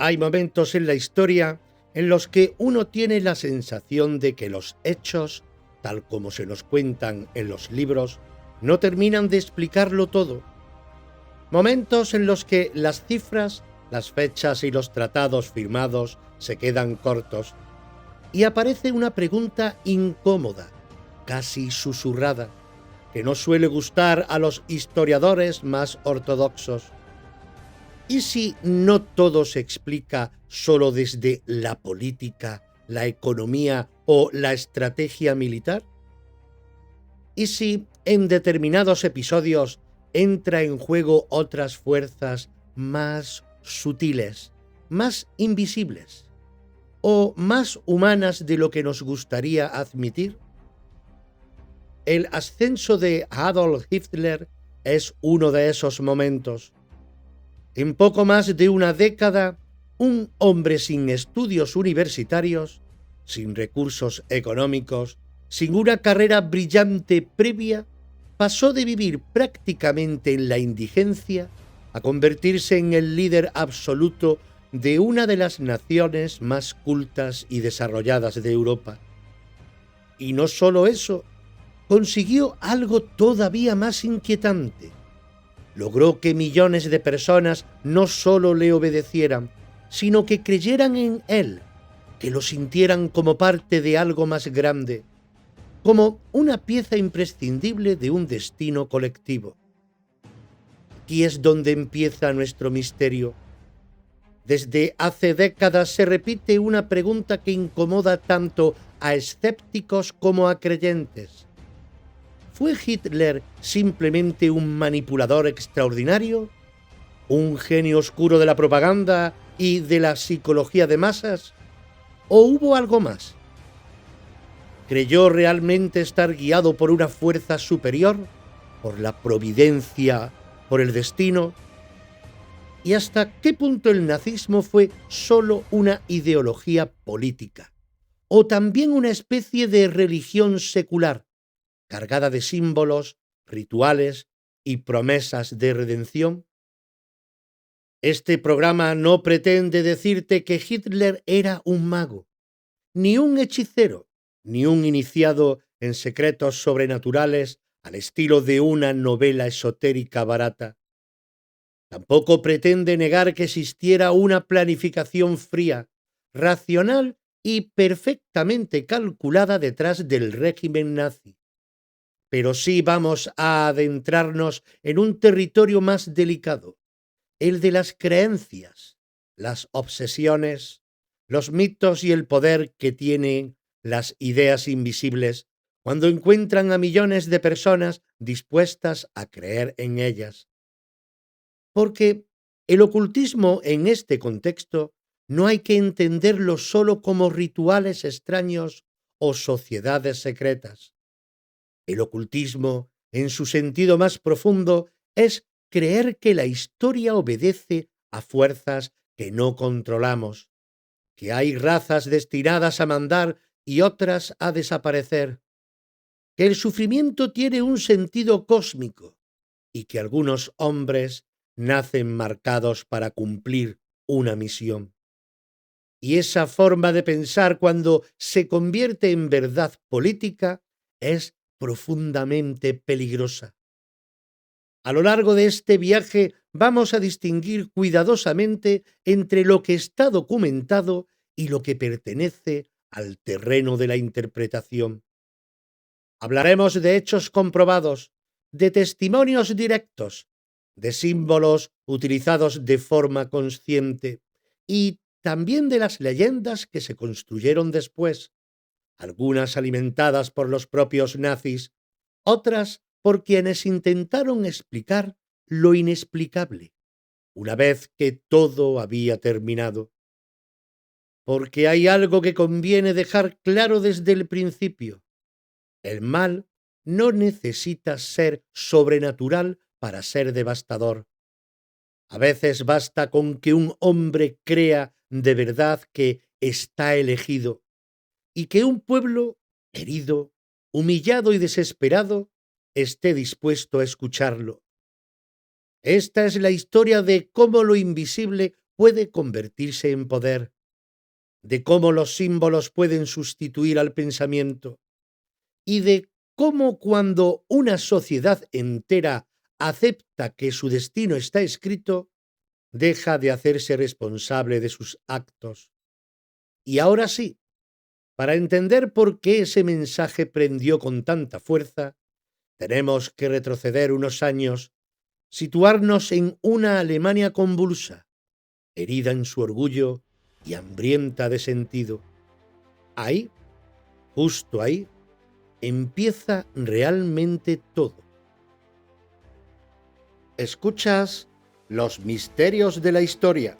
Hay momentos en la historia en los que uno tiene la sensación de que los hechos, tal como se nos cuentan en los libros, no terminan de explicarlo todo. Momentos en los que las cifras, las fechas y los tratados firmados se quedan cortos y aparece una pregunta incómoda, casi susurrada, que no suele gustar a los historiadores más ortodoxos. ¿Y si no todo se explica solo desde la política, la economía o la estrategia militar? ¿Y si en determinados episodios entra en juego otras fuerzas más sutiles, más invisibles o más humanas de lo que nos gustaría admitir? El ascenso de Adolf Hitler es uno de esos momentos. En poco más de una década, un hombre sin estudios universitarios, sin recursos económicos, sin una carrera brillante previa, pasó de vivir prácticamente en la indigencia a convertirse en el líder absoluto de una de las naciones más cultas y desarrolladas de Europa. Y no solo eso, consiguió algo todavía más inquietante. Logró que millones de personas no solo le obedecieran, sino que creyeran en él, que lo sintieran como parte de algo más grande, como una pieza imprescindible de un destino colectivo. Aquí es donde empieza nuestro misterio. Desde hace décadas se repite una pregunta que incomoda tanto a escépticos como a creyentes. ¿Fue Hitler simplemente un manipulador extraordinario? ¿Un genio oscuro de la propaganda y de la psicología de masas? ¿O hubo algo más? ¿Creyó realmente estar guiado por una fuerza superior? ¿Por la providencia? ¿Por el destino? ¿Y hasta qué punto el nazismo fue solo una ideología política? ¿O también una especie de religión secular, cargada de símbolos, rituales y promesas de redención? Este programa no pretende decirte que Hitler era un mago, ni un hechicero, ni un iniciado en secretos sobrenaturales al estilo de una novela esotérica barata. Tampoco pretende negar que existiera una planificación fría, racional y perfectamente calculada detrás del régimen nazi. Pero sí vamos a adentrarnos en un territorio más delicado, el de las creencias, las obsesiones, los mitos y el poder que tienen las ideas invisibles cuando encuentran a millones de personas dispuestas a creer en ellas. Porque el ocultismo en este contexto no hay que entenderlo solo como rituales extraños o sociedades secretas. El ocultismo, en su sentido más profundo, es creer que la historia obedece a fuerzas que no controlamos, que hay razas destinadas a mandar y otras a desaparecer, que el sufrimiento tiene un sentido cósmico y que algunos hombres nacen marcados para cumplir una misión. Y esa forma de pensar, cuando se convierte en verdad política, es profundamente peligrosa. A lo largo de este viaje vamos a distinguir cuidadosamente entre lo que está documentado y lo que pertenece al terreno de la interpretación. Hablaremos de hechos comprobados, de testimonios directos, de símbolos utilizados de forma consciente y también de las leyendas que se construyeron después, algunas alimentadas por los propios nazis, otras por quienes intentaron explicar lo inexplicable, una vez que todo había terminado. Porque hay algo que conviene dejar claro desde el principio. El mal no necesita ser sobrenatural para ser devastador. A veces basta con que un hombre crea de verdad que está elegido y que un pueblo herido, humillado y desesperado esté dispuesto a escucharlo. Esta es la historia de cómo lo invisible puede convertirse en poder, de cómo los símbolos pueden sustituir al pensamiento y de cómo cuando una sociedad entera acepta que su destino está escrito, deja de hacerse responsable de sus actos. Y ahora sí, para entender por qué ese mensaje prendió con tanta fuerza, tenemos que retroceder unos años, situarnos en una Alemania convulsa, herida en su orgullo y hambrienta de sentido. Ahí, justo ahí, empieza realmente todo. Escuchas Los misterios de la historia,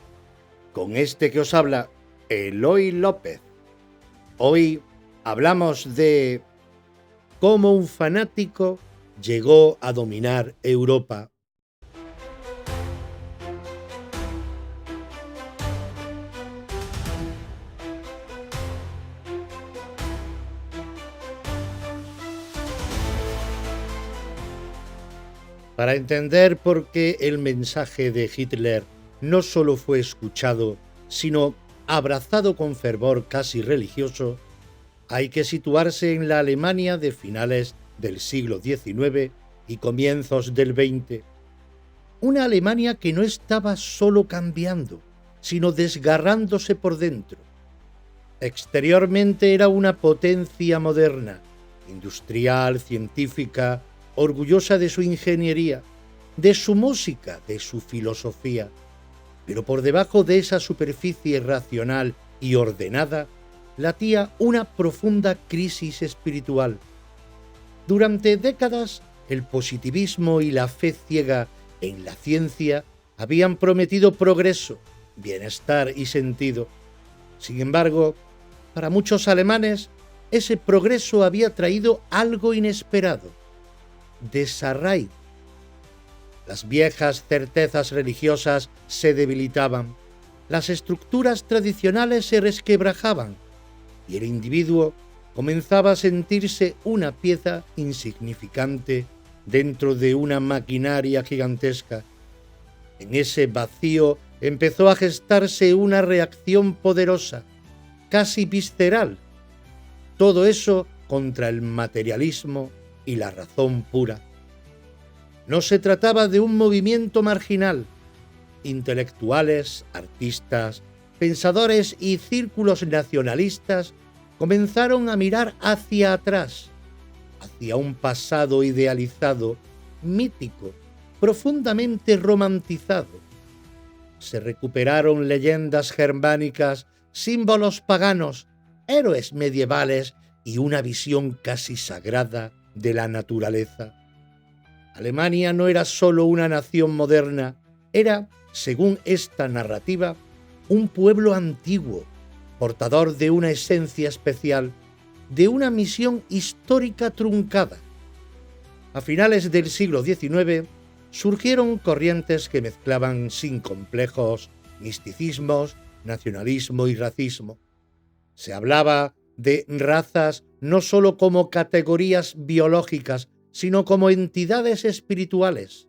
con este que os habla, Eloy López. Hoy hablamos de cómo un fanático llegó a dominar Europa. Para entender por qué el mensaje de Hitler no solo fue escuchado, sino abrazado con fervor casi religioso, hay que situarse en la Alemania de finales del siglo XIX y comienzos del XX. Una Alemania que no estaba solo cambiando, sino desgarrándose por dentro. Exteriormente era una potencia moderna, industrial, científica, orgullosa de su ingeniería, de su música, de su filosofía. Pero por debajo de esa superficie racional y ordenada, latía una profunda crisis espiritual. Durante décadas, el positivismo y la fe ciega en la ciencia habían prometido progreso, bienestar y sentido. Sin embargo, para muchos alemanes, ese progreso había traído algo inesperado: desarraigo. Las viejas certezas religiosas se debilitaban, las estructuras tradicionales se resquebrajaban y el individuo comenzaba a sentirse una pieza insignificante dentro de una maquinaria gigantesca. En ese vacío empezó a gestarse una reacción poderosa, casi visceral. Todo eso contra el materialismo y la razón pura. No se trataba de un movimiento marginal. Intelectuales, artistas, pensadores y círculos nacionalistas comenzaron a mirar hacia atrás, hacia un pasado idealizado, mítico, profundamente romantizado. Se recuperaron leyendas germánicas, símbolos paganos, héroes medievales y una visión casi sagrada de la naturaleza. Alemania no era solo una nación moderna, era, según esta narrativa, un pueblo antiguo, portador de una esencia especial, de una misión histórica truncada. A finales del siglo XIX surgieron corrientes que mezclaban sin complejos misticismos, nacionalismo y racismo. Se hablaba de razas no solo como categorías biológicas, sino como entidades espirituales.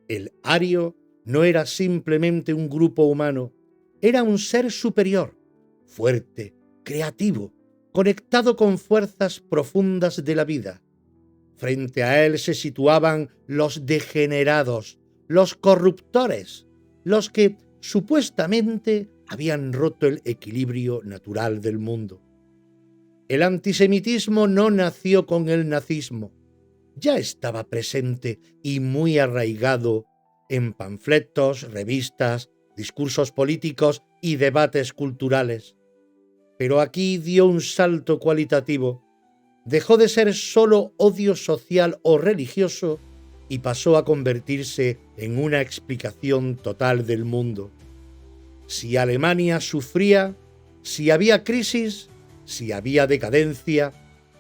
El ario no era simplemente un grupo humano, era un ser superior, fuerte, creativo, conectado con fuerzas profundas de la vida. Frente a él se situaban los degenerados, los corruptores, los que supuestamente habían roto el equilibrio natural del mundo. El antisemitismo no nació con el nazismo, ya estaba presente y muy arraigado en panfletos, revistas, discursos políticos y debates culturales. Pero aquí dio un salto cualitativo. Dejó de ser solo odio social o religioso y pasó a convertirse en una explicación total del mundo. Si Alemania sufría, si había crisis, si había decadencia,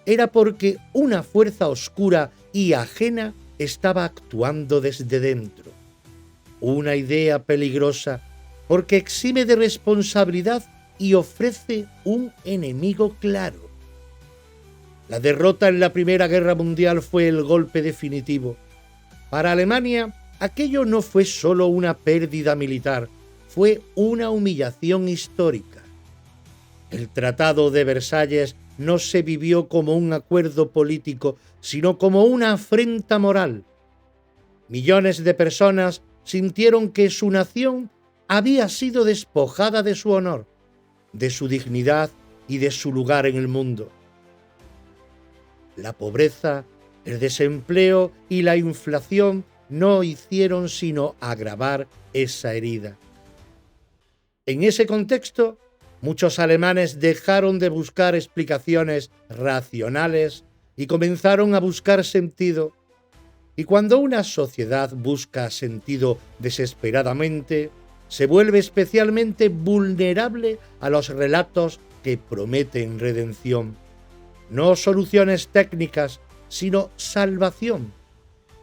era porque una fuerza oscura y ajena estaba actuando desde dentro. Una idea peligrosa porque exime de responsabilidad y ofrece un enemigo claro. La derrota en la Primera Guerra Mundial fue el golpe definitivo. Para Alemania, aquello no fue solo una pérdida militar, fue una humillación histórica. El Tratado de Versalles no se vivió como un acuerdo político, sino como una afrenta moral. Millones de personas sintieron que su nación había sido despojada de su honor, de su dignidad y de su lugar en el mundo. La pobreza, el desempleo y la inflación no hicieron sino agravar esa herida. En ese contexto, muchos alemanes dejaron de buscar explicaciones racionales y comenzaron a buscar sentido. Y cuando una sociedad busca sentido desesperadamente, se vuelve especialmente vulnerable a los relatos que prometen redención. No soluciones técnicas, sino salvación.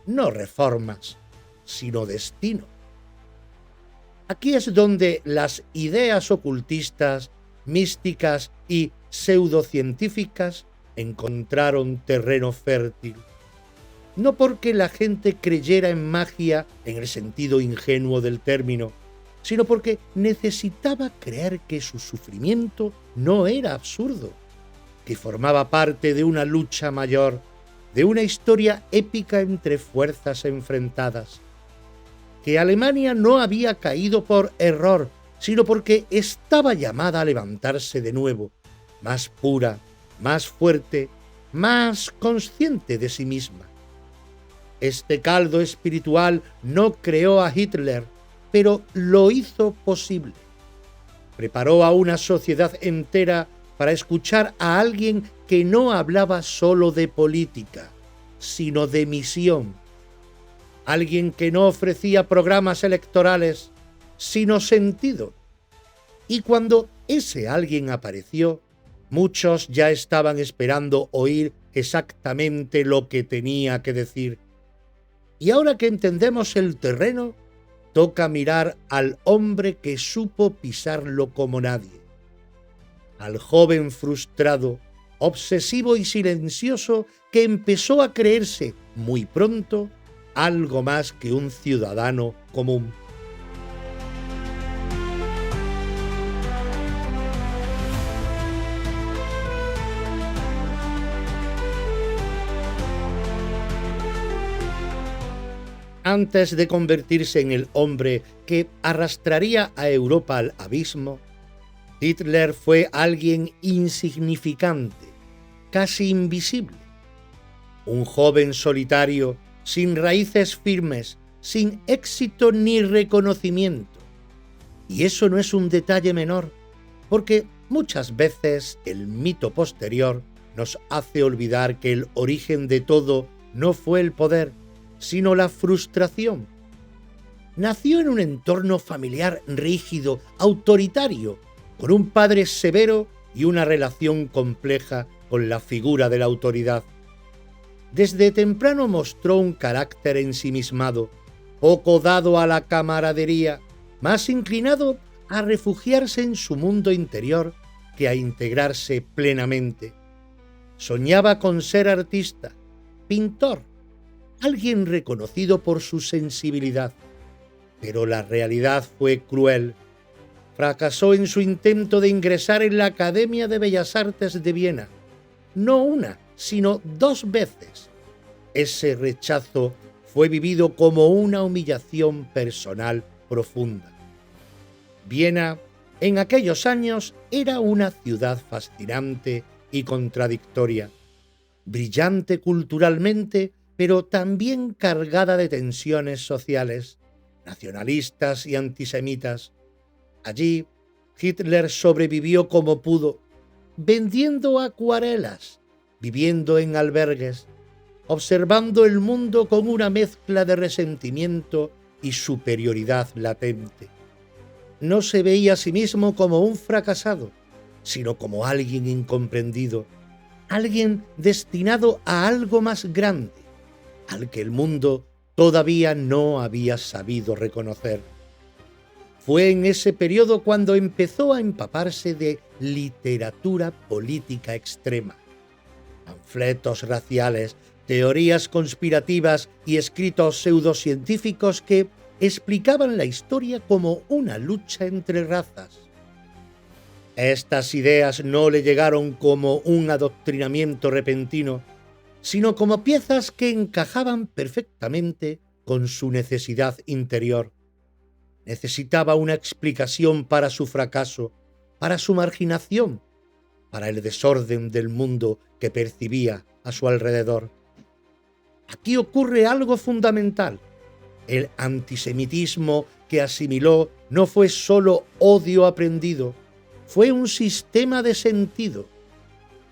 No reformas, sino destino. Aquí es donde las ideas ocultistas, místicas y pseudocientíficas encontraron terreno fértil. No porque la gente creyera en magia en el sentido ingenuo del término, sino porque necesitaba creer que su sufrimiento no era absurdo, que formaba parte de una lucha mayor, de una historia épica entre fuerzas enfrentadas, que Alemania no había caído por error, sino porque estaba llamada a levantarse de nuevo, más pura, más fuerte, más consciente de sí misma. Este caldo espiritual no creó a Hitler, pero lo hizo posible. Preparó a una sociedad entera para escuchar a alguien que no hablaba solo de política, sino de misión. Alguien que no ofrecía programas electorales, sino sentido. Y cuando ese alguien apareció, muchos ya estaban esperando oír exactamente lo que tenía que decir. Y ahora que entendemos el terreno, toca mirar al hombre que supo pisarlo como nadie. Al joven frustrado, obsesivo y silencioso que empezó a creerse muy pronto algo más que un ciudadano común. Antes de convertirse en el hombre que arrastraría a Europa al abismo, Hitler fue alguien insignificante, casi invisible. Un joven solitario, sin raíces firmes, sin éxito ni reconocimiento. Y eso no es un detalle menor, porque muchas veces el mito posterior nos hace olvidar que el origen de todo no fue el poder, sino la frustración. Nació en un entorno familiar rígido, autoritario, con un padre severo y una relación compleja con la figura de la autoridad. Desde temprano mostró un carácter ensimismado, poco dado a la camaradería, más inclinado a refugiarse en su mundo interior que a integrarse plenamente. Soñaba con ser artista, pintor, alguien reconocido por su sensibilidad, pero la realidad fue cruel. Fracasó en su intento de ingresar en la Academia de Bellas Artes de Viena, no una, sino 2 veces. Ese rechazo fue vivido como una humillación personal profunda. Viena, en aquellos años, era una ciudad fascinante y contradictoria, brillante culturalmente, pero también cargada de tensiones sociales, nacionalistas y antisemitas. Allí, Hitler sobrevivió como pudo, vendiendo acuarelas, viviendo en albergues, observando el mundo con una mezcla de resentimiento y superioridad latente. No se veía a sí mismo como un fracasado, sino como alguien incomprendido, alguien destinado a algo más grande, al que el mundo todavía no había sabido reconocer. Fue en ese periodo cuando empezó a empaparse de literatura política extrema, panfletos raciales, teorías conspirativas y escritos pseudocientíficos que, explicaban la historia como una lucha entre razas. Estas ideas no le llegaron como un adoctrinamiento repentino, sino como piezas que encajaban perfectamente con su necesidad interior. Necesitaba una explicación para su fracaso, para su marginación, para el desorden del mundo que percibía a su alrededor. Aquí ocurre algo fundamental. El antisemitismo que asimiló no fue solo odio aprendido, fue un sistema de sentido.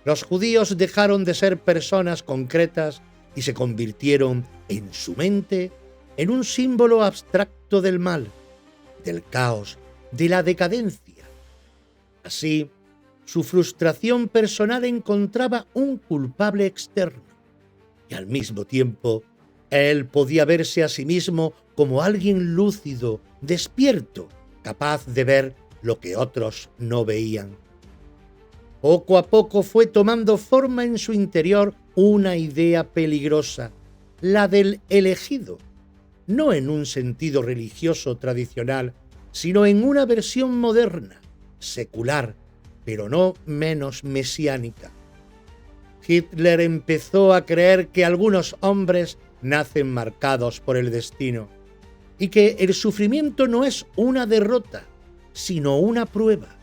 Los judíos dejaron de ser personas concretas y se convirtieron en su mente en un símbolo abstracto del mal, del caos, de la decadencia. Así, su frustración personal encontraba un culpable externo y al mismo tiempo él podía verse a sí mismo como alguien lúcido, despierto, capaz de ver lo que otros no veían. Poco a poco fue tomando forma en su interior una idea peligrosa, la del elegido, no en un sentido religioso tradicional, sino en una versión moderna, secular, pero no menos mesiánica. Hitler empezó a creer que algunos hombres nacen marcados por el destino y que el sufrimiento no es una derrota, sino una prueba.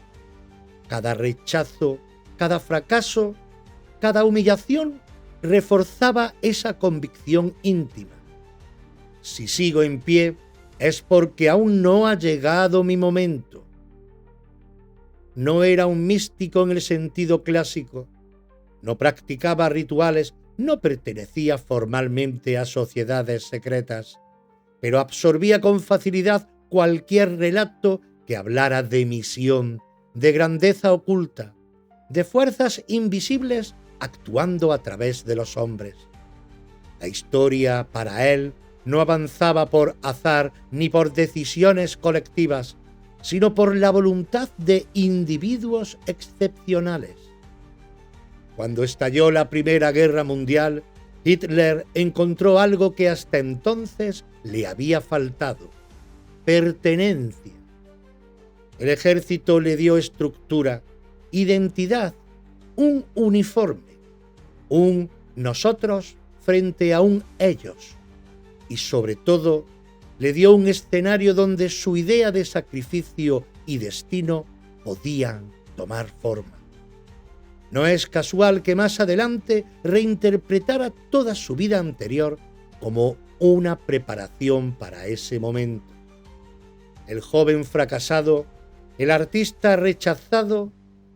Cada rechazo, cada fracaso, cada humillación reforzaba esa convicción íntima. Si sigo en pie es porque aún no ha llegado mi momento. No era un místico en el sentido clásico, no practicaba rituales, no pertenecía formalmente a sociedades secretas, pero absorbía con facilidad cualquier relato que hablara de misión, de grandeza oculta, de fuerzas invisibles actuando a través de los hombres. La historia, para él, no avanzaba por azar ni por decisiones colectivas, sino por la voluntad de individuos excepcionales. Cuando estalló la Primera Guerra Mundial, Hitler encontró algo que hasta entonces le había faltado: pertenencia. El ejército le dio estructura, identidad, un uniforme, un nosotros frente a un ellos, y sobre todo le dio un escenario donde su idea de sacrificio y destino podían tomar forma. No es casual que más adelante reinterpretara toda su vida anterior como una preparación para ese momento. El joven fracasado, el artista rechazado,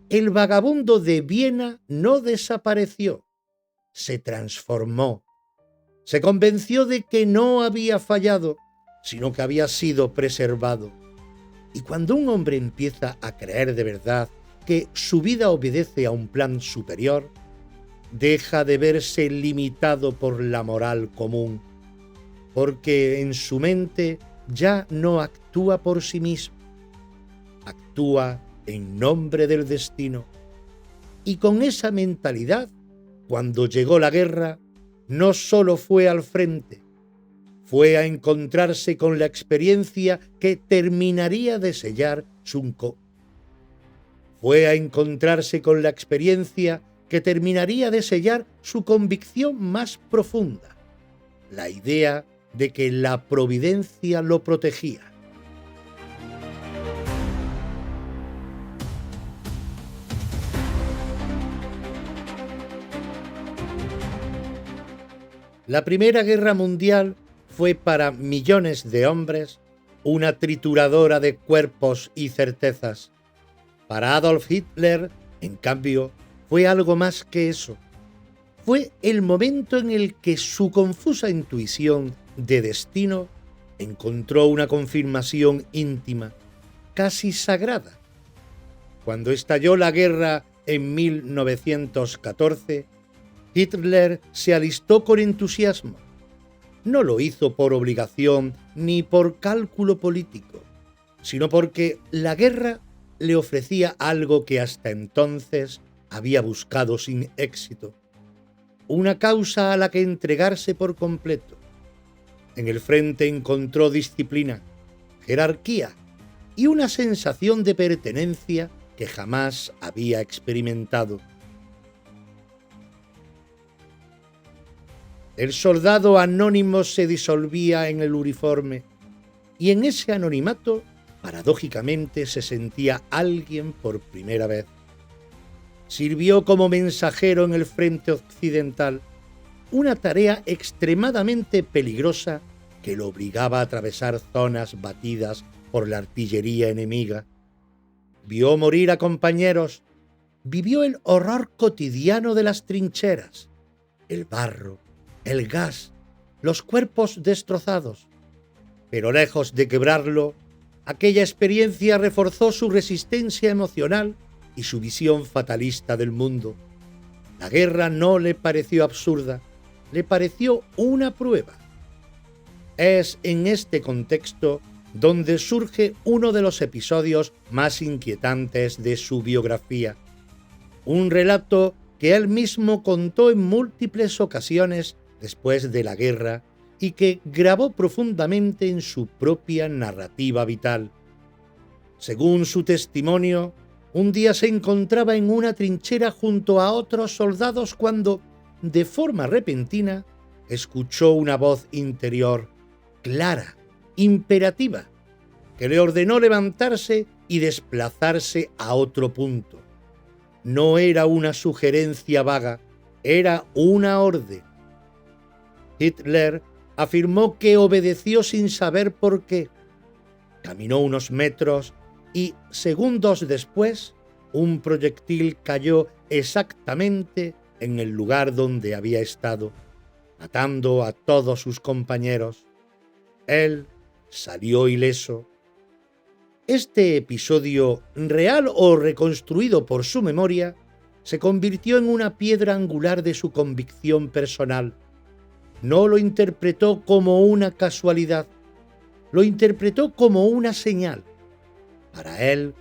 el vagabundo de Viena no desapareció, se transformó. Se convenció de que no había fallado, sino que había sido preservado. Y cuando un hombre empieza a creer de verdad que su vida obedece a un plan superior, deja de verse limitado por la moral común, porque en su mente ya no actúa por sí mismo, actúa en nombre del destino. Y con esa mentalidad, cuando llegó la guerra, no solo fue al frente, fue a encontrarse con la experiencia que terminaría de sellar su convicción más profunda, la idea de que la providencia lo protegía. La Primera Guerra Mundial fue para millones de hombres una trituradora de cuerpos y certezas. Para Adolf Hitler, en cambio, fue algo más que eso. Fue el momento en el que su confusa intuición de destino encontró una confirmación íntima, casi sagrada. Cuando estalló la guerra en 1914, Hitler se alistó con entusiasmo. No lo hizo por obligación ni por cálculo político, sino porque la guerra le ofrecía algo que hasta entonces había buscado sin éxito: una causa a la que entregarse por completo. En el frente encontró disciplina, jerarquía y una sensación de pertenencia que jamás había experimentado. El soldado anónimo se disolvía en el uniforme y en ese anonimato, paradójicamente, se sentía alguien por primera vez. Sirvió como mensajero en el frente occidental, una tarea extremadamente peligrosa que lo obligaba a atravesar zonas batidas por la artillería enemiga. Vio morir a compañeros, vivió el horror cotidiano de las trincheras, el barro, el gas, los cuerpos destrozados. Pero lejos de quebrarlo, aquella experiencia reforzó su resistencia emocional y su visión fatalista del mundo. La guerra no le pareció absurda, le pareció una prueba. Es en este contexto donde surge uno de los episodios más inquietantes de su biografía, un relato que él mismo contó en múltiples ocasiones después de la guerra y que grabó profundamente en su propia narrativa vital. Según su testimonio, un día se encontraba en una trinchera junto a otros soldados cuando, de forma repentina, escuchó una voz interior, clara, imperativa, que le ordenó levantarse y desplazarse a otro punto. No era una sugerencia vaga, era una orden. Hitler afirmó que obedeció sin saber por qué. Caminó unos metros y, segundos después, un proyectil cayó exactamente en el lugar donde había estado, matando a todos sus compañeros. Él salió ileso. Este episodio, real o reconstruido por su memoria, se convirtió en una piedra angular de su convicción personal. No lo interpretó como una casualidad, lo interpretó como una señal. Para él,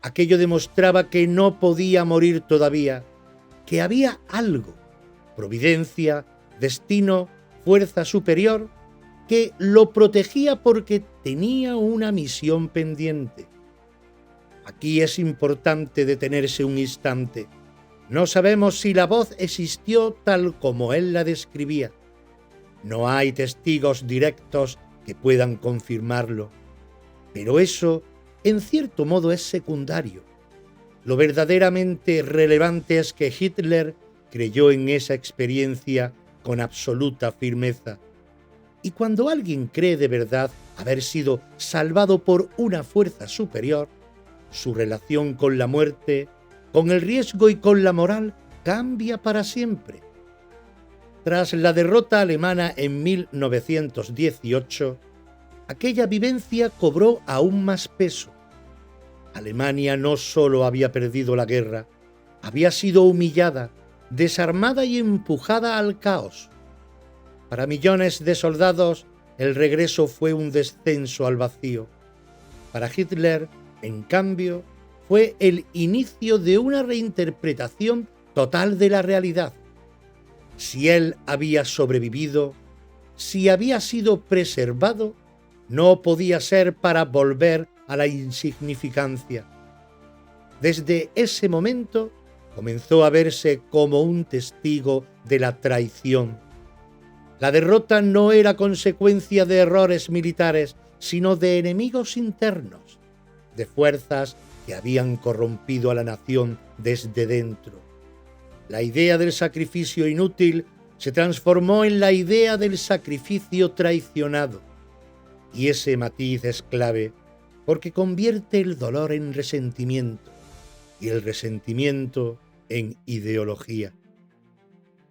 aquello demostraba que no podía morir todavía, que había algo, providencia, destino, fuerza superior, que lo protegía porque tenía una misión pendiente. Aquí es importante detenerse un instante. No sabemos si la voz existió tal como él la describía. No hay testigos directos que puedan confirmarlo. Pero eso, en cierto modo, es secundario. Lo verdaderamente relevante es que Hitler creyó en esa experiencia con absoluta firmeza. Y cuando alguien cree de verdad haber sido salvado por una fuerza superior, su relación con la muerte, con el riesgo y con la moral cambia para siempre. Tras la derrota alemana en 1918, aquella vivencia cobró aún más peso. Alemania no solo había perdido la guerra, había sido humillada, desarmada y empujada al caos. Para millones de soldados, el regreso fue un descenso al vacío. Para Hitler, en cambio, fue el inicio de una reinterpretación total de la realidad. Si él había sobrevivido, si había sido preservado, no podía ser para volver a la insignificancia. Desde ese momento comenzó a verse como un testigo de la traición. La derrota no era consecuencia de errores militares, sino de enemigos internos, de fuerzas que habían corrompido a la nación desde dentro. La idea del sacrificio inútil se transformó en la idea del sacrificio traicionado. Y ese matiz es clave porque convierte el dolor en resentimiento y el resentimiento en ideología.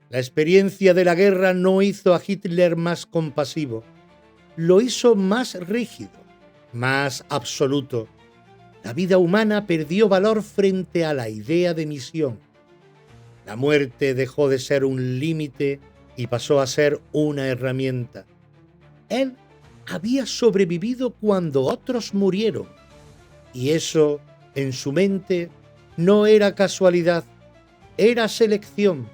La experiencia de la guerra no hizo a Hitler más compasivo, lo hizo más rígido, más absoluto. La vida humana perdió valor frente a la idea de misión. La muerte dejó de ser un límite y pasó a ser una herramienta. Él había sobrevivido cuando otros murieron, y eso, en su mente, no era casualidad, era selección.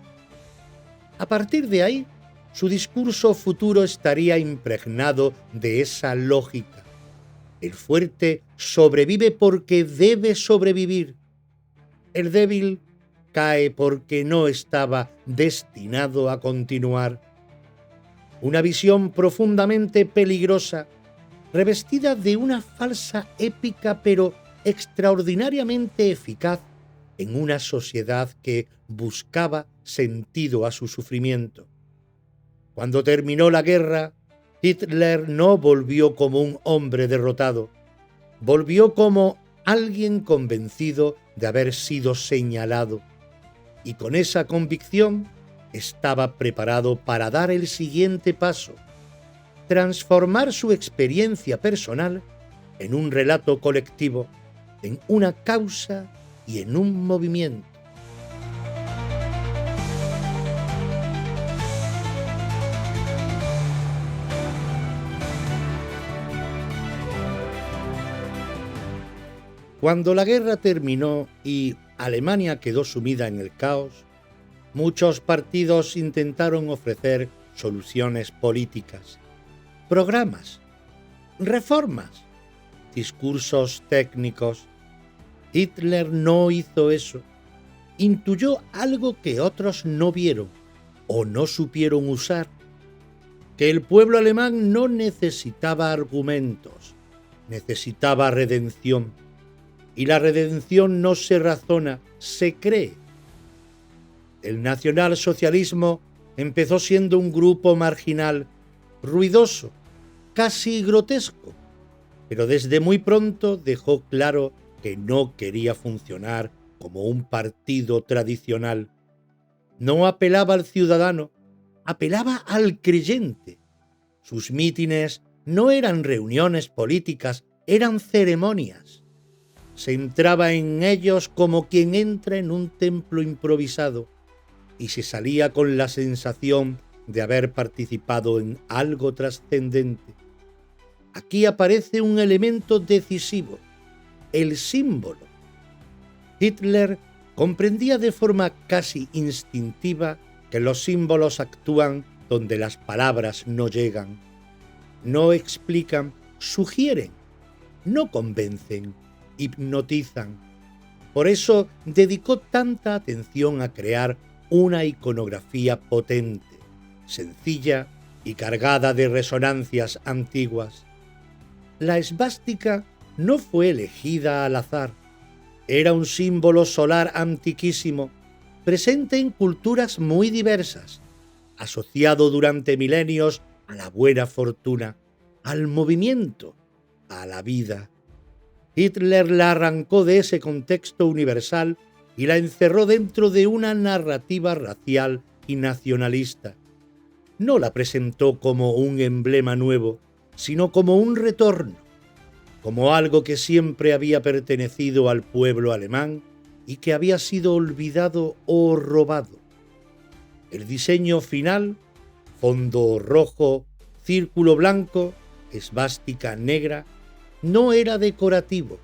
A partir de ahí, su discurso futuro estaría impregnado de esa lógica. El fuerte sobrevive porque debe sobrevivir. El débil cae porque no estaba destinado a continuar. Una visión profundamente peligrosa, revestida de una falsa épica pero extraordinariamente eficaz en una sociedad que buscaba sentido a su sufrimiento. Cuando terminó la guerra, Hitler no volvió como un hombre derrotado, volvió como alguien convencido de haber sido señalado, y con esa convicción estaba preparado para dar el siguiente paso: transformar su experiencia personal en un relato colectivo, en una causa y en un movimiento. Cuando la guerra terminó y Alemania quedó sumida en el caos, muchos partidos intentaron ofrecer soluciones políticas, programas, reformas, discursos técnicos. Hitler no hizo eso. Intuyó algo que otros no vieron o no supieron usar: que el pueblo alemán no necesitaba argumentos, necesitaba redención. Y la redención no se razona, se cree. El nacionalsocialismo empezó siendo un grupo marginal, ruidoso, casi grotesco, pero desde muy pronto dejó claro que no quería funcionar como un partido tradicional. No apelaba al ciudadano, apelaba al creyente. Sus mítines no eran reuniones políticas, eran ceremonias. Se entraba en ellos como quien entra en un templo improvisado y se salía con la sensación de haber participado en algo trascendente. Aquí aparece un elemento decisivo: el símbolo. Hitler comprendía de forma casi instintiva que los símbolos actúan donde las palabras no llegan. No explican, sugieren, no convencen, hipnotizan. Por eso dedicó tanta atención a crear una iconografía potente, sencilla y cargada de resonancias antiguas. La esvástica no fue elegida al azar. Era un símbolo solar antiquísimo, presente en culturas muy diversas, asociado durante milenios a la buena fortuna, al movimiento, a la vida. Hitler la arrancó de ese contexto universal y la encerró dentro de una narrativa racial y nacionalista. No la presentó como un emblema nuevo, sino como un retorno, como algo que siempre había pertenecido al pueblo alemán y que había sido olvidado o robado. El diseño final, fondo rojo, círculo blanco, esvástica negra, no era decorativo.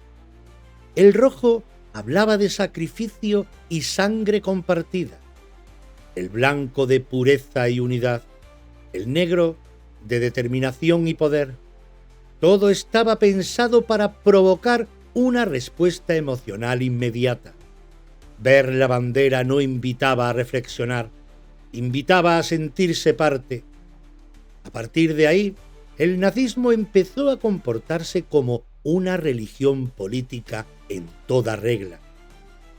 El rojo hablaba de sacrificio y sangre compartida, el blanco de pureza y unidad, el negro de determinación y poder. Todo estaba pensado para provocar una respuesta emocional inmediata. Ver la bandera no invitaba a reflexionar, invitaba a sentirse parte. A partir de ahí, el nazismo empezó a comportarse como una religión política en toda regla.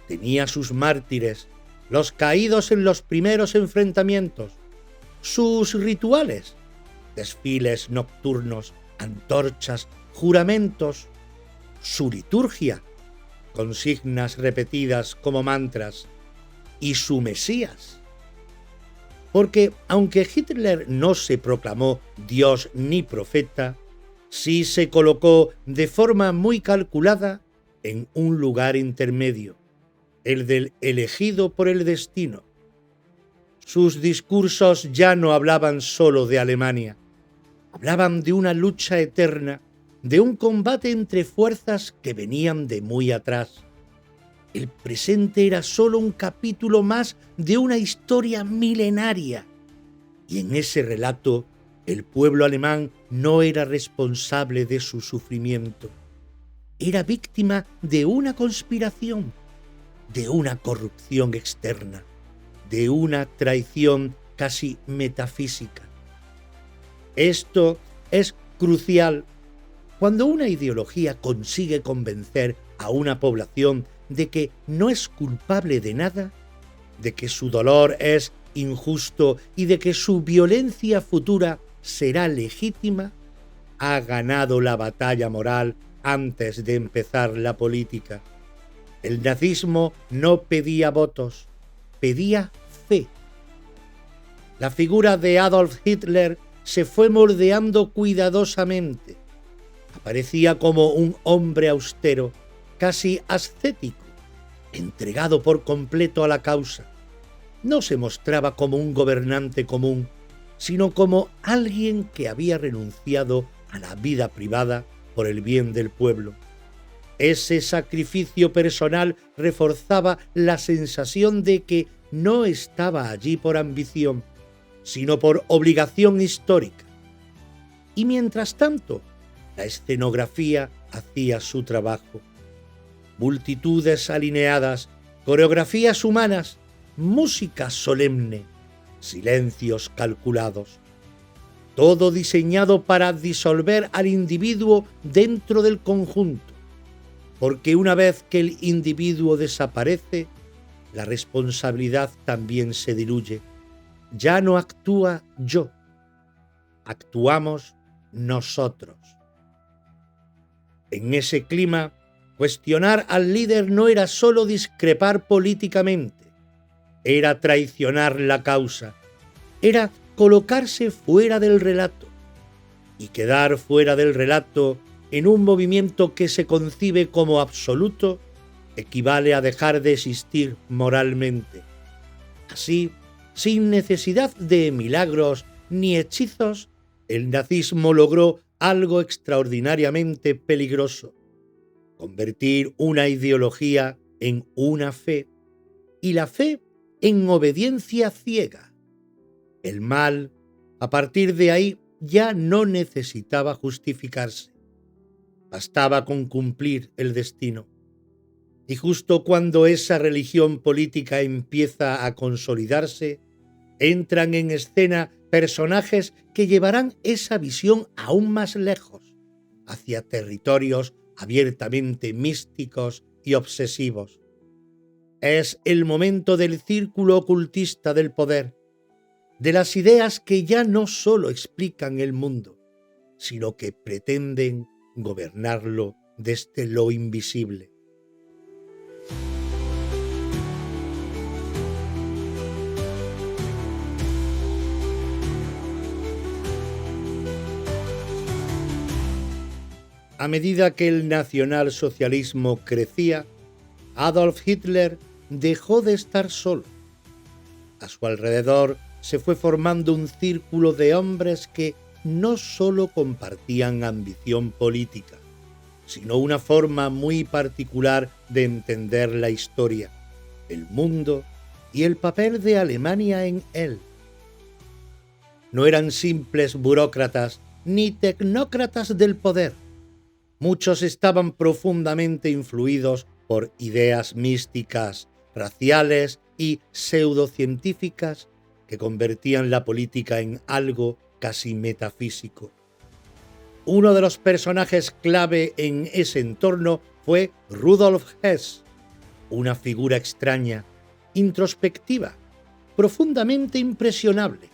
Tenía sus mártires, los caídos en los primeros enfrentamientos, sus rituales, desfiles nocturnos, antorchas, juramentos, su liturgia, consignas repetidas como mantras, y su Mesías. Porque aunque Hitler no se proclamó Dios ni profeta, sí se colocó de forma muy calculada en un lugar intermedio, el del elegido por el destino. Sus discursos ya no hablaban solo de Alemania, hablaban de una lucha eterna, de un combate entre fuerzas que venían de muy atrás. El presente era solo un capítulo más de una historia milenaria, y en ese relato El pueblo alemán no era responsable de su sufrimiento. Era víctima de una conspiración, de una corrupción externa, de una traición casi metafísica. Esto es crucial cuando una ideología consigue convencer a una población de que no es culpable de nada, de que su dolor es injusto y de que su violencia futura será legítima. Ha ganado la batalla moral antes de empezar la política. El nazismo no pedía votos, pedía fe. La figura de Adolf Hitler se fue moldeando cuidadosamente. Aparecía como un hombre austero, casi ascético, entregado por completo a la causa. No se mostraba como un gobernante común, sino como alguien que había renunciado a la vida privada por el bien del pueblo. Ese sacrificio personal reforzaba la sensación de que no estaba allí por ambición, sino por obligación histórica. Y mientras tanto, la escenografía hacía su trabajo. Multitudes alineadas, coreografías humanas, música solemne, silencios calculados. Todo diseñado para disolver al individuo dentro del conjunto, porque una vez que el individuo desaparece, la responsabilidad también se diluye. Ya no actúa yo, actuamos nosotros. En ese clima, cuestionar al líder no era solo discrepar políticamente, era traicionar la causa, era colocarse fuera del relato. Y quedar fuera del relato en un movimiento que se concibe como absoluto equivale a dejar de existir moralmente. Así, sin necesidad de milagros ni hechizos, el nazismo logró algo extraordinariamente peligroso: convertir una ideología en una fe, y la fe en obediencia ciega. El mal, a partir de ahí, ya no necesitaba justificarse. Bastaba con cumplir el destino. Y justo cuando esa religión política empieza a consolidarse, entran en escena personajes que llevarán esa visión aún más lejos, hacia territorios abiertamente místicos y obsesivos. Es el momento del círculo ocultista del poder, de las ideas que ya no solo explican el mundo, sino que pretenden gobernarlo desde lo invisible. A medida que el nacionalsocialismo crecía, Adolf Hitler dejó de estar solo. A su alrededor se fue formando un círculo de hombres que no solo compartían ambición política, sino una forma muy particular de entender la historia, el mundo y el papel de Alemania en él. No eran simples burócratas ni tecnócratas del poder. Muchos estaban profundamente influidos por ideas místicas, raciales y pseudocientíficas que convertían la política en algo casi metafísico. Uno de los personajes clave en ese entorno fue Rudolf Hess, una figura extraña, introspectiva, profundamente impresionable.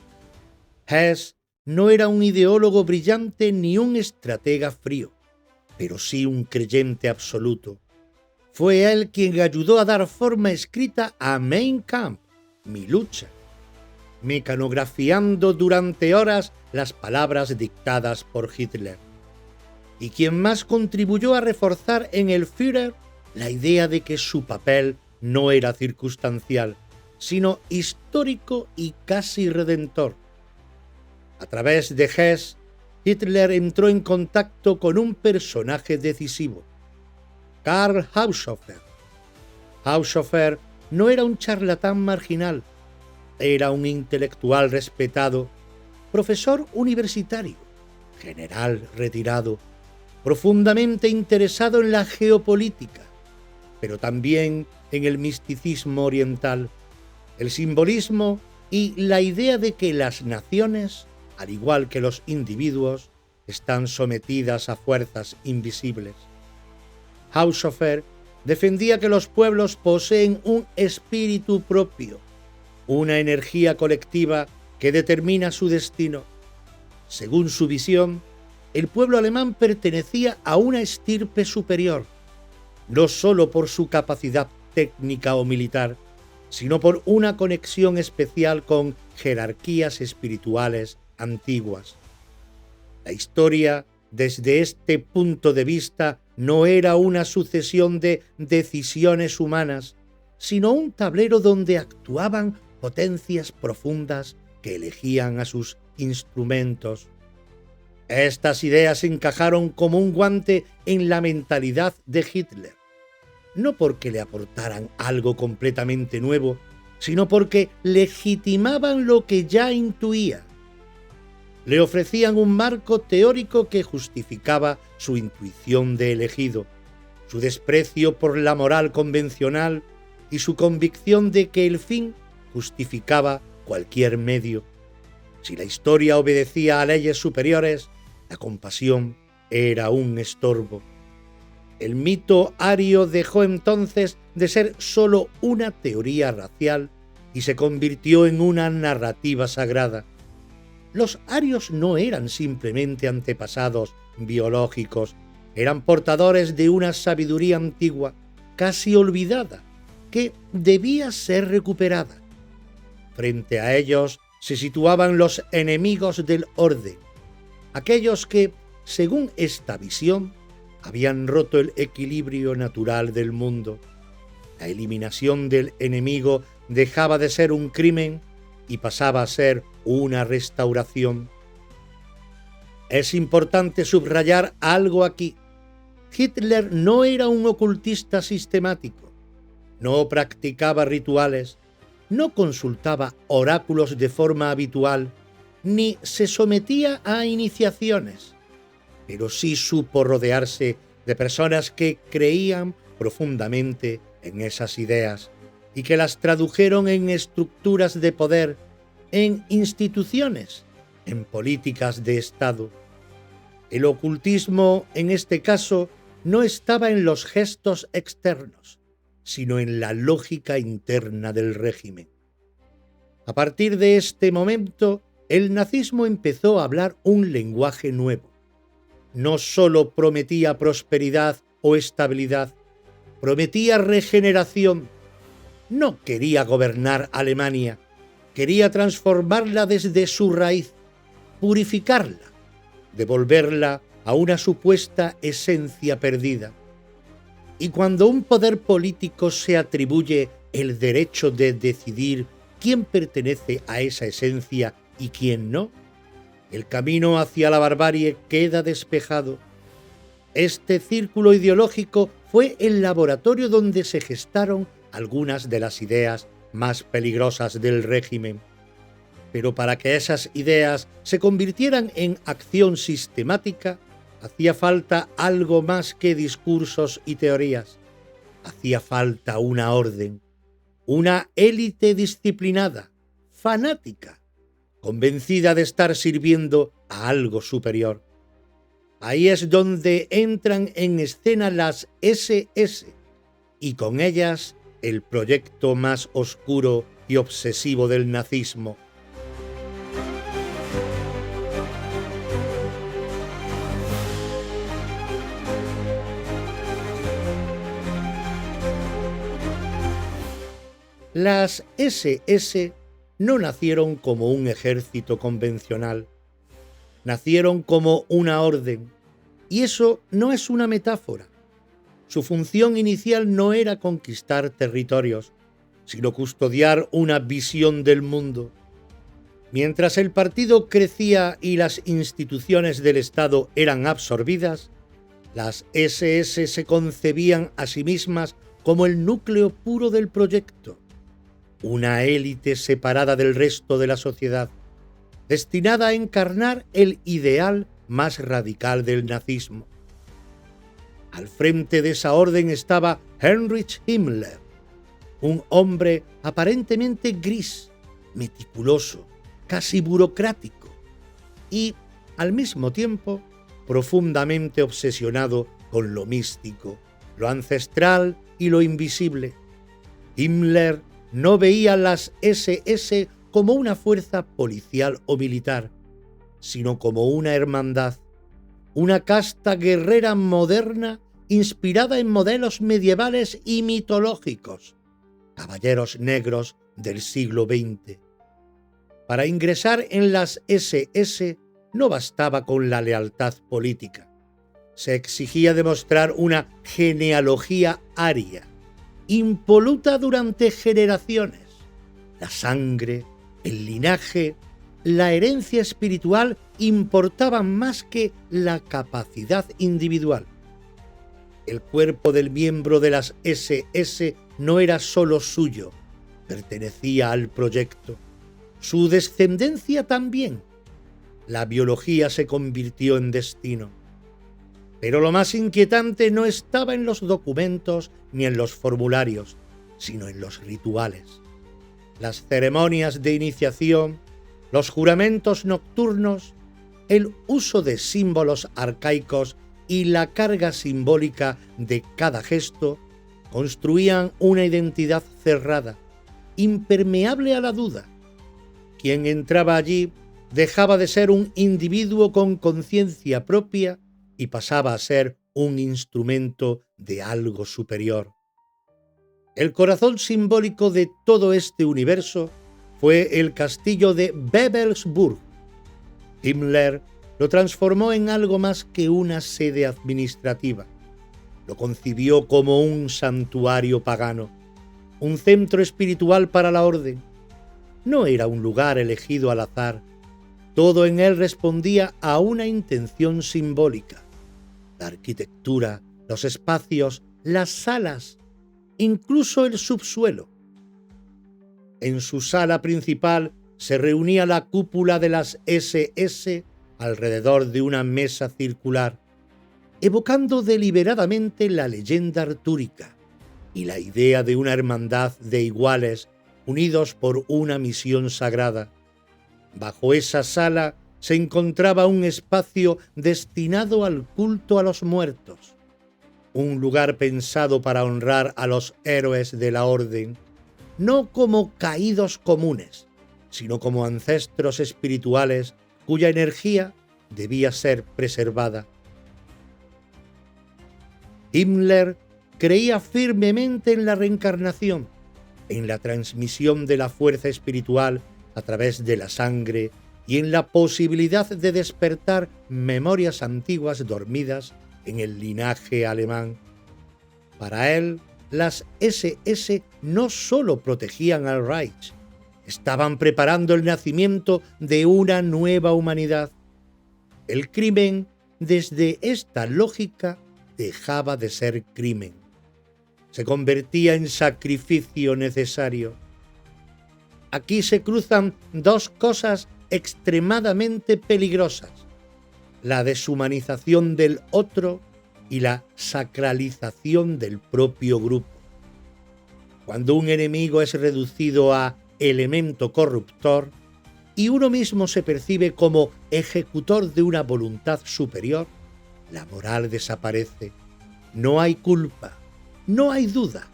Hess no era un ideólogo brillante ni un estratega frío, pero sí un creyente absoluto. Fue él quien ayudó a dar forma escrita a Mein Kampf, mi lucha, mecanografiando durante horas las palabras dictadas por Hitler, y quien más contribuyó a reforzar en el Führer la idea de que su papel no era circunstancial, sino histórico y casi redentor. A través de Hess, Hitler entró en contacto con un personaje decisivo, Karl Haushofer. Haushofer no era un charlatán marginal, era un intelectual respetado profesor universitario, general retirado, profundamente interesado en la geopolítica, pero también en el misticismo oriental, el simbolismo y la idea de que las naciones, al igual que los individuos, están sometidas a fuerzas invisibles. Haushofer defendía que los pueblos poseen un espíritu propio, una energía colectiva que determina su destino. Según su visión, el pueblo alemán pertenecía a una estirpe superior, no solo por su capacidad técnica o militar, sino por una conexión especial con jerarquías espirituales antiguas. La historia, desde este punto de vista, no era una sucesión de decisiones humanas, sino un tablero donde actuaban potencias profundas que elegían a sus instrumentos. Estas ideas encajaron como un guante en la mentalidad de Hitler, no porque le aportaran algo completamente nuevo, sino porque legitimaban lo que ya intuía. Le ofrecían un marco teórico que justificaba su intuición de elegido, su desprecio por la moral convencional y su convicción de que el fin justificaba cualquier medio. Si la historia obedecía a leyes superiores, la compasión era un estorbo. El mito ario dejó entonces de ser solo una teoría racial y se convirtió en una narrativa sagrada. Los arios no eran simplemente antepasados biológicos, eran portadores de una sabiduría antigua, casi olvidada, que debía ser recuperada. Frente a ellos se situaban los enemigos del orden, aquellos que, según esta visión, habían roto el equilibrio natural del mundo. La eliminación del enemigo dejaba de ser un crimen y pasaba a ser una restauración. Es importante subrayar algo aquí. Hitler no era un ocultista sistemático, no practicaba rituales, no consultaba oráculos de forma habitual, ni se sometía a iniciaciones, pero sí supo rodearse de personas que creían profundamente en esas ideas y que las tradujeron en estructuras de poder, en instituciones, en políticas de Estado. El ocultismo, en este caso, no estaba en los gestos externos, sino en la lógica interna del régimen. A partir de este momento, el nazismo empezó a hablar un lenguaje nuevo. No solo prometía prosperidad o estabilidad, prometía regeneración. No quería gobernar Alemania, quería transformarla desde su raíz, purificarla, devolverla a una supuesta esencia perdida. Y cuando un poder político se atribuye el derecho de decidir quién pertenece a esa esencia y quién no, el camino hacia la barbarie queda despejado. Este círculo ideológico fue el laboratorio donde se gestaron algunas de las ideas más peligrosas del régimen. Pero para que esas ideas se convirtieran en acción sistemática, hacía falta algo más que discursos y teorías. Hacía falta una orden, una élite disciplinada, fanática, convencida de estar sirviendo a algo superior. Ahí es donde entran en escena las SS y con ellas el proyecto más oscuro y obsesivo del nazismo. Las SS no nacieron como un ejército convencional, nacieron como una orden, y eso no es una metáfora. Su función inicial no era conquistar territorios, sino custodiar una visión del mundo. Mientras el partido crecía y las instituciones del Estado eran absorbidas, las SS se concebían a sí mismas como el núcleo puro del proyecto, una élite separada del resto de la sociedad, destinada a encarnar el ideal más radical del nazismo. Al frente de esa orden estaba Heinrich Himmler, un hombre aparentemente gris, meticuloso, casi burocrático y, al mismo tiempo, profundamente obsesionado con lo místico, lo ancestral y lo invisible. Himmler no veía las SS como una fuerza policial o militar, sino como una hermandad, una casta guerrera moderna inspirada en modelos medievales y mitológicos, caballeros negros del siglo XX. Para ingresar en las SS no bastaba con la lealtad política. Se exigía demostrar una genealogía aria, impoluta durante generaciones. La sangre, el linaje, la herencia espiritual importaban más que la capacidad individual. El cuerpo del miembro de las SS no era solo suyo, pertenecía al proyecto. Su descendencia también. La biología se convirtió en destino. Pero lo más inquietante no estaba en los documentos ni en los formularios, sino en los rituales. Las ceremonias de iniciación, los juramentos nocturnos, el uso de símbolos arcaicos y la carga simbólica de cada gesto construían una identidad cerrada, impermeable a la duda. Quien entraba allí dejaba de ser un individuo con conciencia propia y pasaba a ser un instrumento de algo superior. El corazón simbólico de todo este universo fue el castillo de Babelsburg. Himmler lo transformó en algo más que una sede administrativa. Lo concibió como un santuario pagano, un centro espiritual para la orden. No era un lugar elegido al azar. Todo en él respondía a una intención simbólica. La arquitectura, los espacios, las salas, incluso el subsuelo. En su sala principal se reunía la cúpula de las SS alrededor de una mesa circular, evocando deliberadamente la leyenda artúrica y la idea de una hermandad de iguales unidos por una misión sagrada. Bajo esa sala se encontraba un espacio destinado al culto a los muertos, un lugar pensado para honrar a los héroes de la orden, no como caídos comunes, sino como ancestros espirituales cuya energía debía ser preservada. Himmler creía firmemente en la reencarnación, en la transmisión de la fuerza espiritual a través de la sangre y en la posibilidad de despertar memorias antiguas dormidas en el linaje alemán. Para él, las SS no solo protegían al Reich, estaban preparando el nacimiento de una nueva humanidad. El crimen, desde esta lógica, dejaba de ser crimen. Se convertía en sacrificio necesario. Aquí se cruzan dos cosas extremadamente peligrosas: la deshumanización del otro y la sacralización del propio grupo. Cuando un enemigo es reducido a elemento corruptor y uno mismo se percibe como ejecutor de una voluntad superior, la moral desaparece. No hay culpa, no hay duda,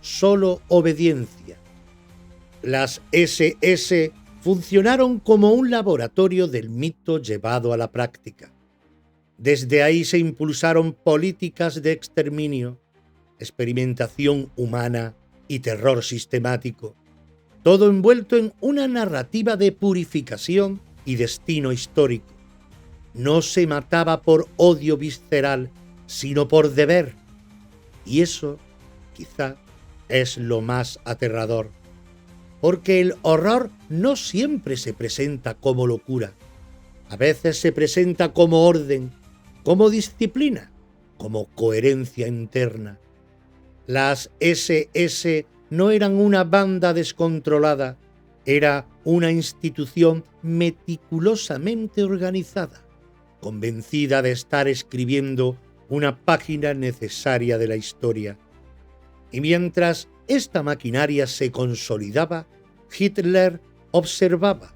solo obediencia. Las SS funcionaron como un laboratorio del mito llevado a la práctica. Desde ahí se impulsaron políticas de exterminio, experimentación humana y terror sistemático, todo envuelto en una narrativa de purificación y destino histórico. No se mataba por odio visceral, sino por deber. Y eso, quizá, es lo más aterrador. Porque el horror no siempre se presenta como locura. A veces se presenta como orden, como disciplina, como coherencia interna. Las SS no eran una banda descontrolada, Era una institución meticulosamente organizada, convencida de estar escribiendo una página necesaria de la historia. Y mientras esta maquinaria se consolidaba, Hitler observaba.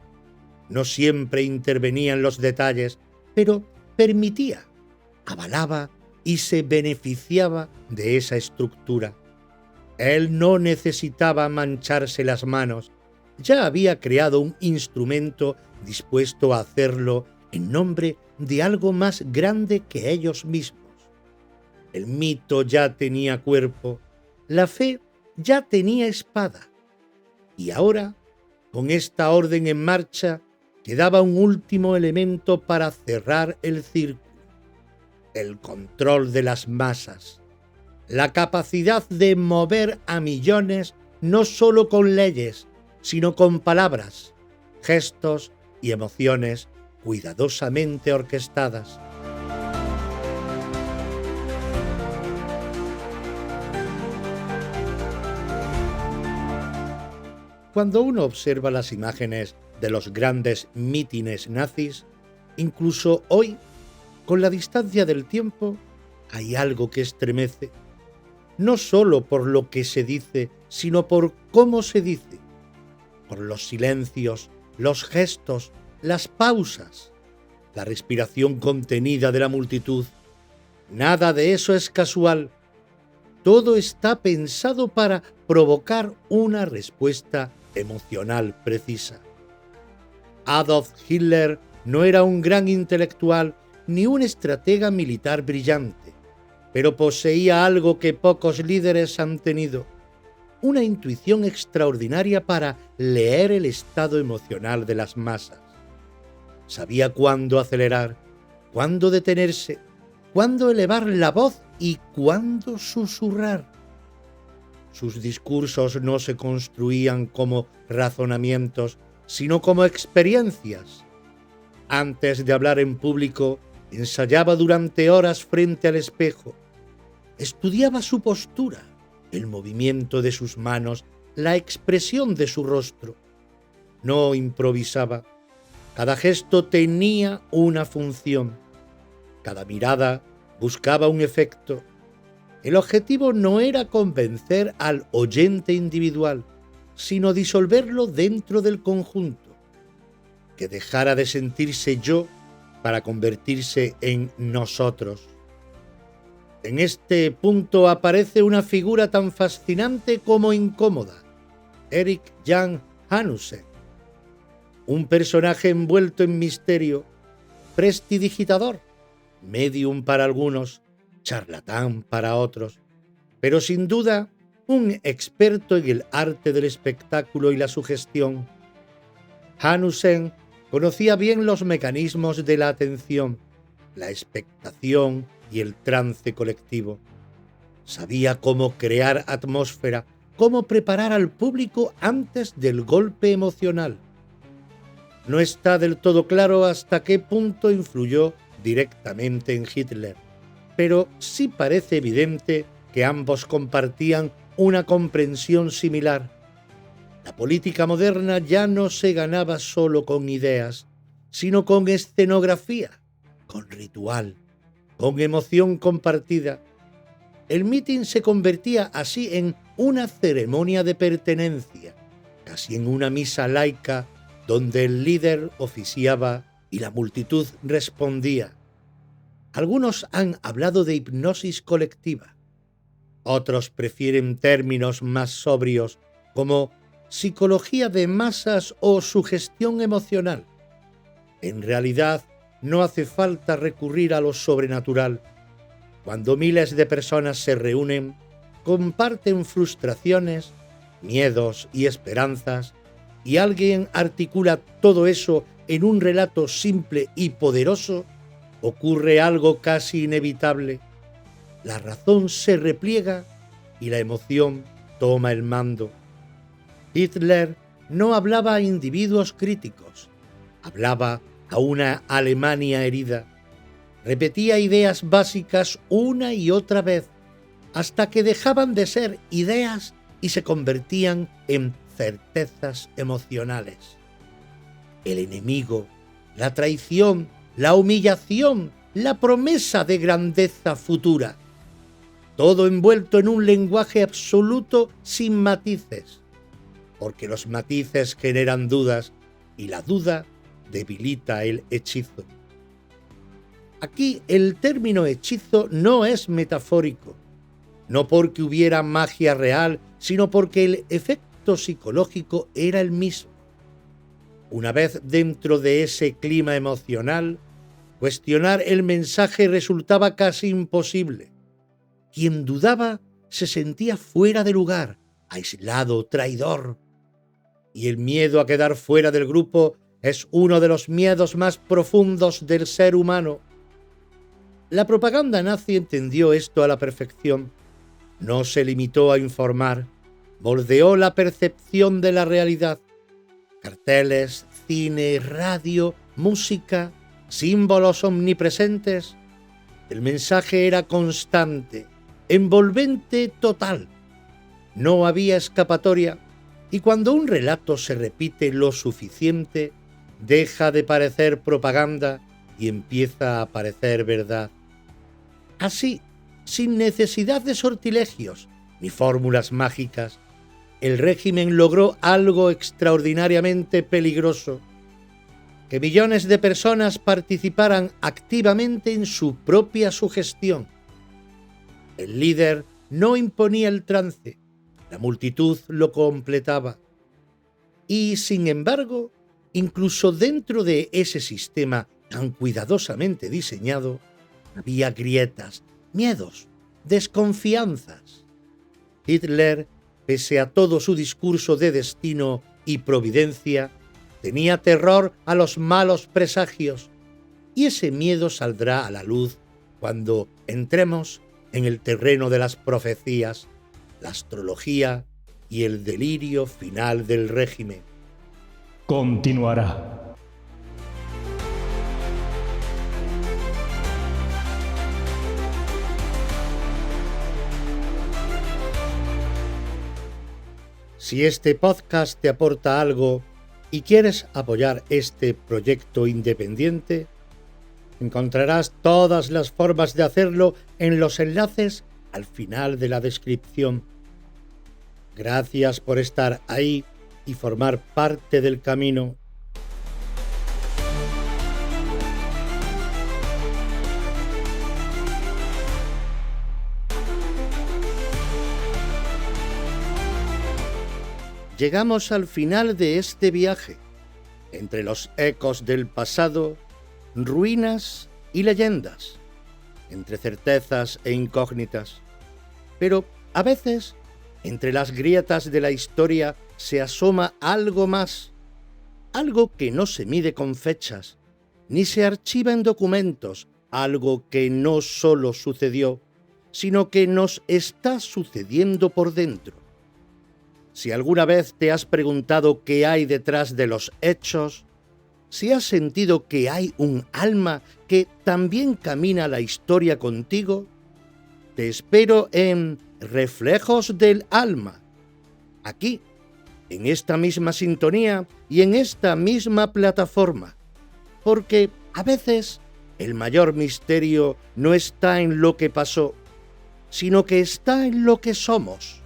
No siempre intervenía en los detalles, pero permitía, avalaba y se beneficiaba de esa estructura. Él no necesitaba mancharse las manos, ya había creado un instrumento dispuesto a hacerlo en nombre de algo más grande que ellos mismos. El mito ya tenía cuerpo, la fe ya tenía espada, y ahora, con esta orden en marcha, quedaba un último elemento para cerrar el círculo: el control de las masas, la capacidad de mover a millones no solo con leyes, sino con palabras, gestos y emociones cuidadosamente orquestadas. Cuando uno observa las imágenes de los grandes mítines nazis, incluso hoy, con la distancia del tiempo, hay algo que estremece, no solo por lo que se dice, sino por cómo se dice, por los silencios, los gestos, las pausas, la respiración contenida de la multitud. Nada de eso es casual. Todo está pensado para provocar una respuesta emocional precisa. Adolf Hitler no era un gran intelectual ni un estratega militar brillante, pero poseía algo que pocos líderes han tenido: una intuición extraordinaria para leer el estado emocional de las masas. Sabía cuándo acelerar, cuándo detenerse, cuándo elevar la voz y cuándo susurrar. Sus discursos no se construían como razonamientos, sino como experiencias. Antes de hablar en público, ensayaba durante horas frente al espejo. Estudiaba su postura, el movimiento de sus manos, la expresión de su rostro. No improvisaba. Cada gesto tenía una función. Cada mirada buscaba un efecto. El objetivo no era convencer al oyente individual, sino disolverlo dentro del conjunto, que dejara de sentirse yo para convertirse en nosotros. En este punto aparece una figura tan fascinante como incómoda: Erik Jan Hanussen, un personaje envuelto en misterio, prestidigitador, medium para algunos, charlatán para otros, pero sin duda un experto en el arte del espectáculo y la sugestión. Hanussen conocía bien los mecanismos de la atención, la expectación y el trance colectivo. Sabía cómo crear atmósfera, cómo preparar al público antes del golpe emocional. No está del todo claro hasta qué punto influyó directamente en Hitler, pero sí parece evidente que ambos compartían una comprensión similar. La política moderna ya no se ganaba solo con ideas, sino con escenografía, con ritual, con emoción compartida. El mitin se convertía así en una ceremonia de pertenencia, casi en una misa laica donde el líder oficiaba y la multitud respondía. Algunos han hablado de hipnosis colectiva. Otros prefieren términos más sobrios como psicología de masas o sugestión emocional. En realidad, no hace falta recurrir a lo sobrenatural. Cuando miles de personas se reúnen, comparten frustraciones, miedos y esperanzas, y alguien articula todo eso en un relato simple y poderoso, ocurre algo casi inevitable. La razón se repliega y la emoción toma el mando. Hitler no hablaba a individuos críticos, hablaba a una Alemania herida. Repetía ideas básicas una y otra vez, hasta que dejaban de ser ideas y se convertían en certezas emocionales. El enemigo, la traición, la humillación, la promesa de grandeza futura. Todo envuelto en un lenguaje absoluto sin matices, porque los matices generan dudas y la duda debilita el hechizo. Aquí el término hechizo no es metafórico, no porque hubiera magia real, sino porque el efecto psicológico era el mismo. Una vez dentro de ese clima emocional, cuestionar el mensaje resultaba casi imposible. Quien dudaba se sentía fuera de lugar, aislado, traidor. Y el miedo a quedar fuera del grupo es uno de los miedos más profundos del ser humano. La propaganda nazi entendió esto a la perfección. No se limitó a informar, moldeó la percepción de la realidad. Carteles, cine, radio, música, símbolos omnipresentes. El mensaje era constante, envolvente, total. No había escapatoria, y cuando un relato se repite lo suficiente, deja de parecer propaganda y empieza a parecer verdad. Así, sin necesidad de sortilegios ni fórmulas mágicas, el régimen logró algo extraordinariamente peligroso: que millones de personas participaran activamente en su propia sugestión. El líder no imponía el trance, la multitud lo completaba. Y, sin embargo, incluso dentro de ese sistema tan cuidadosamente diseñado, había grietas, miedos, desconfianzas. Hitler, pese a todo su discurso de destino y providencia, tenía terror a los malos presagios, y ese miedo saldrá a la luz cuando entremos en el terreno de las profecías, la astrología y el delirio final del régimen. Continuará. Si este podcast te aporta algo y quieres apoyar este proyecto independiente, encontrarás todas las formas de hacerlo en los enlaces al final de la descripción. Gracias por estar ahí y formar parte del camino. Llegamos al final de este viaje, entre los ecos del pasado, ruinas y leyendas, entre certezas e incógnitas. Pero a veces, entre las grietas de la historia se asoma algo más, algo que no se mide con fechas, ni se archiva en documentos, algo que no solo sucedió, sino que nos está sucediendo por dentro. Si alguna vez te has preguntado qué hay detrás de los hechos, si has sentido que hay un alma que también camina la historia contigo, te espero en Reflejos del Alma, aquí, en esta misma sintonía y en esta misma plataforma, porque a veces el mayor misterio no está en lo que pasó, sino que está en lo que somos.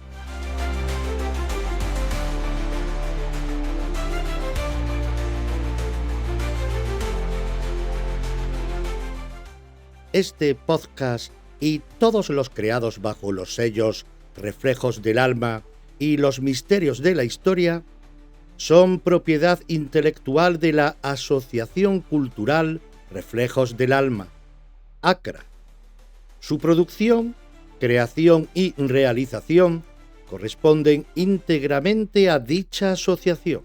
Este podcast y todos los creados bajo los sellos Reflejos del Alma y Los Misterios de la Historia son propiedad intelectual de la Asociación Cultural Reflejos del Alma, ACRA. Su producción, creación y realización corresponden íntegramente a dicha asociación.